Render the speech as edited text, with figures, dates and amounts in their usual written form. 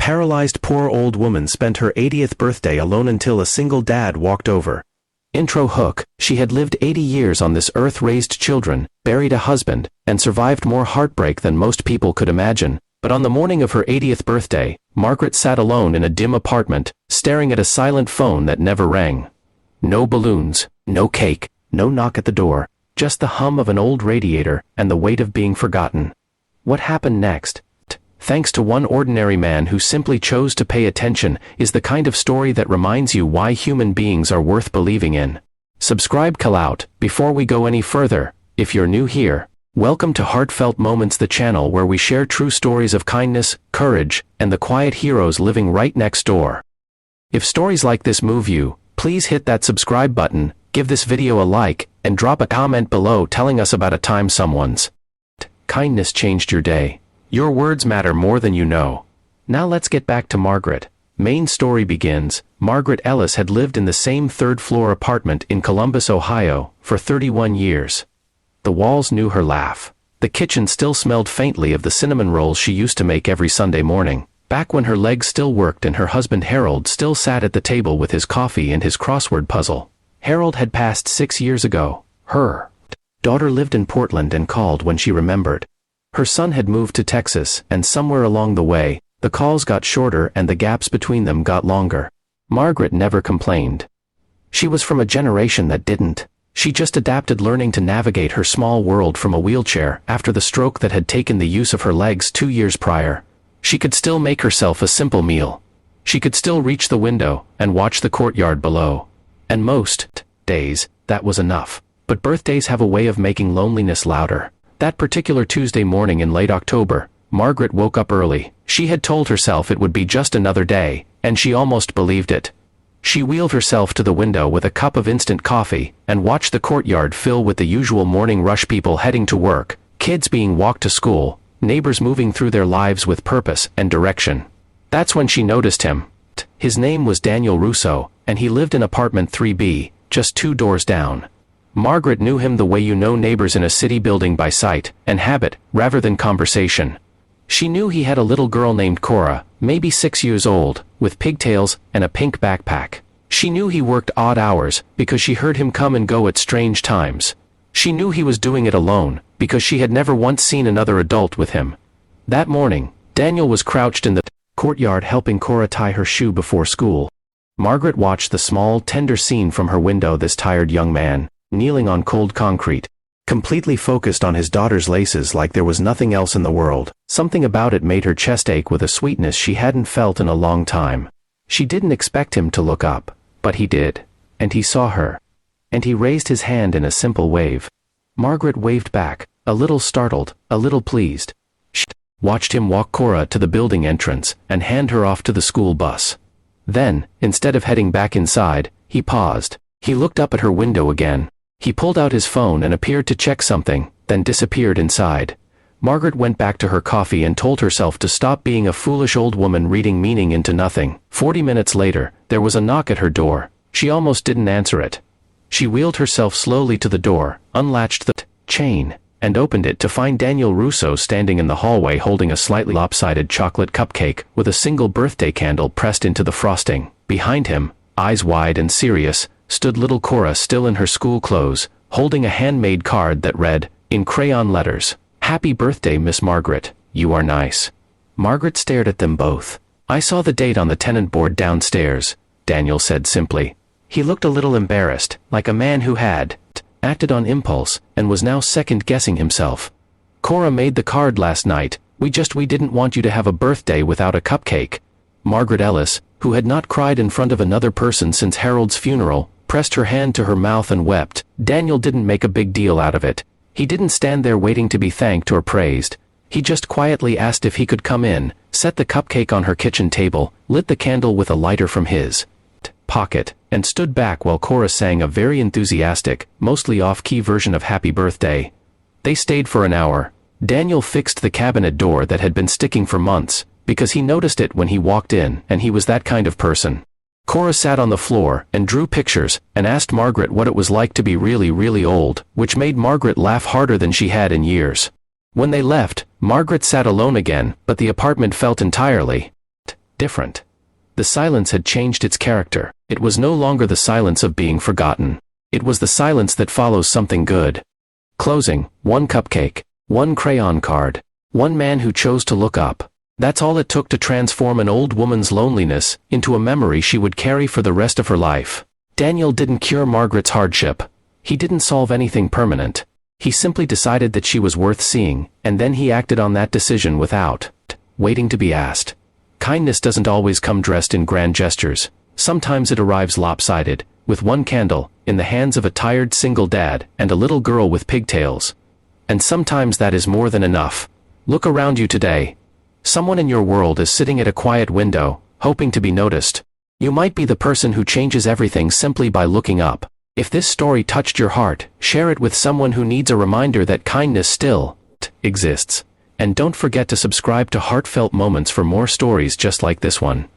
Paralyzed poor old woman spent her 80th birthday alone until a single dad walked over. Intro hook: she had lived 80 years on this earth, raised children, buried a husband, and survived more heartbreak than most people could imagine. But on the morning of her 80th birthday, Margaret sat alone in a dim apartment, staring at a silent phone that never rang. No balloons, no cake, no knock at the door, just the hum of an old radiator and the weight of being forgotten. What happened next? Thanks to one ordinary man who simply chose to pay attention, is the kind of story that reminds you why human beings are worth believing in. Subscribe out. Before we go any further, if you're new here, welcome to Heartfelt Moments, the channel where we share true stories of kindness, courage, and the quiet heroes living right next door. If stories like this move you, please hit that subscribe button, give this video a like, and drop a comment below telling us about a time someone's kindness changed your day. Your words matter more than you know. Now let's get back to Margaret. Main story begins. Margaret Ellis had lived in the same third-floor apartment in Columbus, Ohio, for 31 years. The walls knew her laugh. The kitchen still smelled faintly of the cinnamon rolls she used to make every Sunday morning, back when her legs still worked and her husband Harold still sat at the table with his coffee and his crossword puzzle. Harold had passed 6 years ago. Her daughter lived in Portland and called when she remembered. Her son had moved to Texas, and somewhere along the way, the calls got shorter and the gaps between them got longer. Margaret never complained. She was from a generation that didn't. She just adapted, learning to navigate her small world from a wheelchair after the stroke that had taken the use of her legs 2 years prior. She could still make herself a simple meal. She could still reach the window and watch the courtyard below. And most days, that was enough. But birthdays have a way of making loneliness louder. That particular Tuesday morning in late October, Margaret woke up early. She had told herself it would be just another day, and she almost believed it. She wheeled herself to the window with a cup of instant coffee, and watched the courtyard fill with the usual morning rush, people heading to work, kids being walked to school, neighbors moving through their lives with purpose and direction. That's when she noticed him. His name was Daniel Russo, and he lived in apartment 3B, just 2 doors down. Margaret knew him the way you know neighbors in a city building, by sight and habit, rather than conversation. She knew he had a little girl named Cora, maybe 6 years old, with pigtails and a pink backpack. She knew he worked odd hours, because she heard him come and go at strange times. She knew he was doing it alone, because she had never once seen another adult with him. That morning, Daniel was crouched in the courtyard helping Cora tie her shoe before school. Margaret watched the small, tender scene from her window. This tired young man, kneeling on cold concrete, completely focused on his daughter's laces like there was nothing else in the world. Something about it made her chest ache with a sweetness she hadn't felt in a long time. She didn't expect him to look up, but he did. And he saw her. And he raised his hand in a simple wave. Margaret waved back, a little startled, a little pleased. She watched him walk Cora to the building entrance and hand her off to the school bus. Then, instead of heading back inside, he paused. He looked up at her window again. He pulled out his phone and appeared to check something, then disappeared inside. Margaret went back to her coffee and told herself to stop being a foolish old woman reading meaning into nothing. 40 minutes later, there was a knock at her door. She almost didn't answer it. She wheeled herself slowly to the door, unlatched the chain, and opened it to find Daniel Russo standing in the hallway holding a slightly lopsided chocolate cupcake with a single birthday candle pressed into the frosting. Behind him, eyes wide and serious, stood little Cora, still in her school clothes, holding a handmade card that read, in crayon letters, "Happy birthday, Miss Margaret, you are nice." Margaret stared at them both. "I saw the date on the tenant board downstairs," Daniel said simply. He looked a little embarrassed, like a man who had acted on impulse, and was now second-guessing himself. "Cora made the card last night. We didn't want you to have a birthday without a cupcake." Margaret Ellis, who had not cried in front of another person since Harold's funeral, pressed her hand to her mouth and wept. Daniel didn't make a big deal out of it. He didn't stand there waiting to be thanked or praised. He just quietly asked if he could come in, set the cupcake on her kitchen table, lit the candle with a lighter from his pocket, and stood back while Cora sang a very enthusiastic, mostly off-key version of Happy Birthday. They stayed for an hour. Daniel fixed the cabinet door that had been sticking for months, because he noticed it when he walked in, and he was that kind of person. Cora sat on the floor and drew pictures and asked Margaret what it was like to be really, really old, which made Margaret laugh harder than she had in years. When they left, Margaret sat alone again, but the apartment felt entirely different. The silence had changed its character. It was no longer the silence of being forgotten. It was the silence that follows something good. Closing, one cupcake, one crayon card, one man who chose to look up. That's all it took to transform an old woman's loneliness into a memory she would carry for the rest of her life. Daniel didn't cure Margaret's hardship. He didn't solve anything permanent. He simply decided that she was worth seeing, and then he acted on that decision without waiting to be asked. Kindness doesn't always come dressed in grand gestures. Sometimes it arrives lopsided, with one candle, in the hands of a tired single dad and a little girl with pigtails. And sometimes that is more than enough. Look around you today. Someone in your world is sitting at a quiet window, hoping to be noticed. You might be the person who changes everything simply by looking up. If this story touched your heart, share it with someone who needs a reminder that kindness still exists. And don't forget to subscribe to Heartfelt Moments for more stories just like this one.